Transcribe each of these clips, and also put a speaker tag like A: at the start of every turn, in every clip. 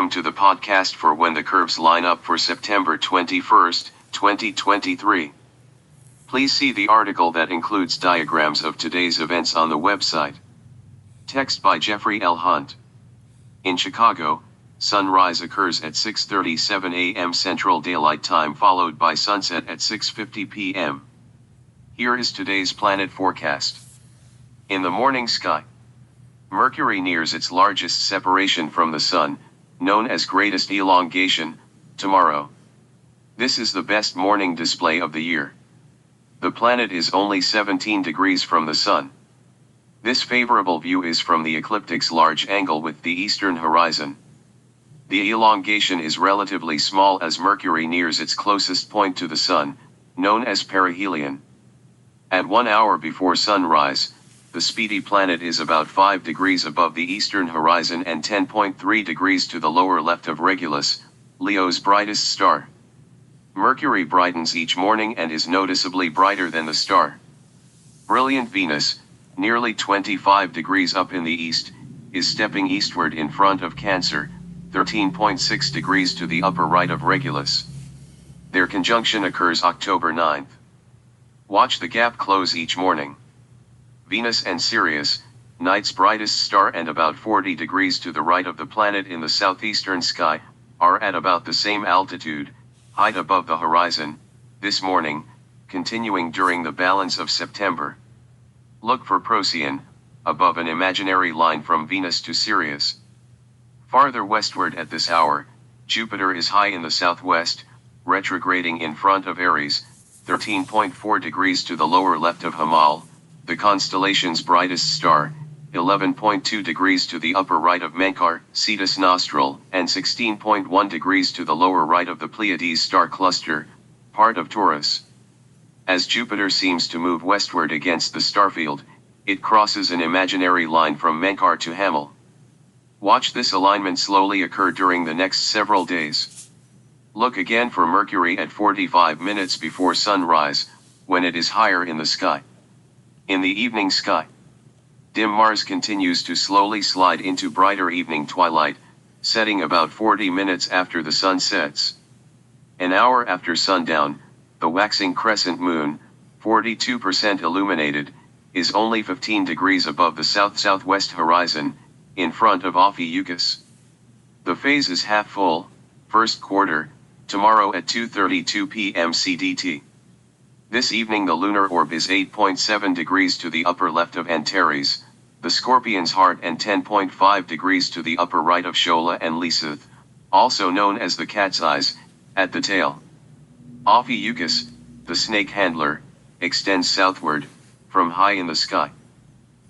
A: Welcome to the podcast for When the Curves Line Up for September 21st, 2023. Please see the article that includes diagrams of today's events on the website. Text by Jeffrey L. Hunt. In Chicago, sunrise occurs at 6:37 a.m. Central Daylight Time, followed by sunset at 6:50 p.m. Here is today's planet forecast. In the morning sky, Mercury nears its largest separation from the Sun, known as greatest elongation, tomorrow. This is the best morning display of the year. The planet is only 17 degrees from the Sun. This favorable view is from the ecliptic's large angle with the eastern horizon. The elongation is relatively small as Mercury nears its closest point to the Sun, known as perihelion. At 1 hour before sunrise, the speedy planet is about 5 degrees above the eastern horizon and 10.3 degrees to the lower left of Regulus, Leo's brightest star. Mercury brightens each morning and is noticeably brighter than the star. Brilliant Venus, nearly 25 degrees up in the east, is stepping eastward in front of Cancer, 13.6 degrees to the upper right of Regulus. Their conjunction occurs October 9th. Watch the gap close each morning. Venus and Sirius, night's brightest star and about 40 degrees to the right of the planet in the southeastern sky, are at about the same altitude, height above the horizon, this morning, continuing during the balance of September. Look for Procyon, above an imaginary line from Venus to Sirius. Farther westward at this hour, Jupiter is high in the southwest, retrograding in front of Aries, 13.4 degrees to the lower left of Hamal, the constellation's brightest star, 11.2 degrees to the upper right of Menkar, Cetus Nostral, and 16.1 degrees to the lower right of the Pleiades star cluster, part of Taurus. As Jupiter seems to move westward against the starfield, it crosses an imaginary line from Menkar to Hamal. Watch this alignment slowly occur during the next several days. Look again for Mercury at 45 minutes before sunrise, when it is higher in the sky. In the evening sky, dim Mars continues to slowly slide into brighter evening twilight, setting about 40 minutes after the sun sets. An hour after sundown, the waxing crescent moon, 42% illuminated, is only 15 degrees above the south-southwest horizon, in front of Ophiuchus. The phase is half full, first quarter, tomorrow at 2:32 p.m. CDT. This evening the lunar orb is 8.7 degrees to the upper left of Antares, the Scorpion's heart, and 10.5 degrees to the upper right of Shola and Lisith, also known as the cat's eyes, at the tail. Ophiuchus, the snake handler, extends southward, from high in the sky.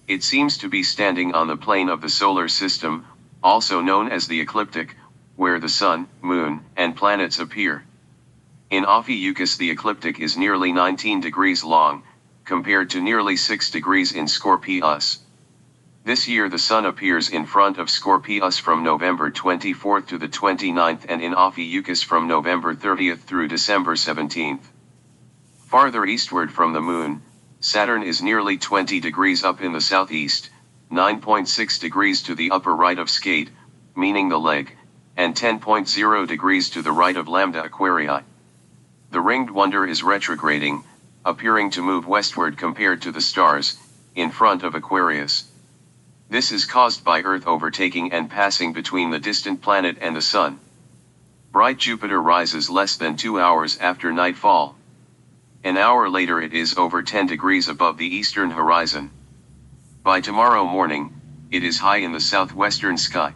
A: It seems to be standing on the plane of the solar system, also known as the ecliptic, where the sun, moon, and planets appear. In Ophiuchus the ecliptic is nearly 19 degrees long, compared to nearly 6 degrees in Scorpius. This year the sun appears in front of Scorpius from November 24th to the 29th and in Ophiuchus from November 30th through December 17th. Farther eastward from the moon, Saturn is nearly 20 degrees up in the southeast, 9.6 degrees to the upper right of Skate, meaning the leg, and 10.0 degrees to the right of Lambda Aquarii. The ringed wonder is retrograding, appearing to move westward compared to the stars, in front of Aquarius. This is caused by Earth overtaking and passing between the distant planet and the Sun. Bright Jupiter rises less than 2 hours after nightfall. An hour later it is over 10 degrees above the eastern horizon. By tomorrow morning, it is high in the southwestern sky.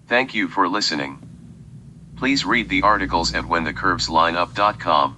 A: Thank you for listening. Please read the articles at whenthecurveslineup.com.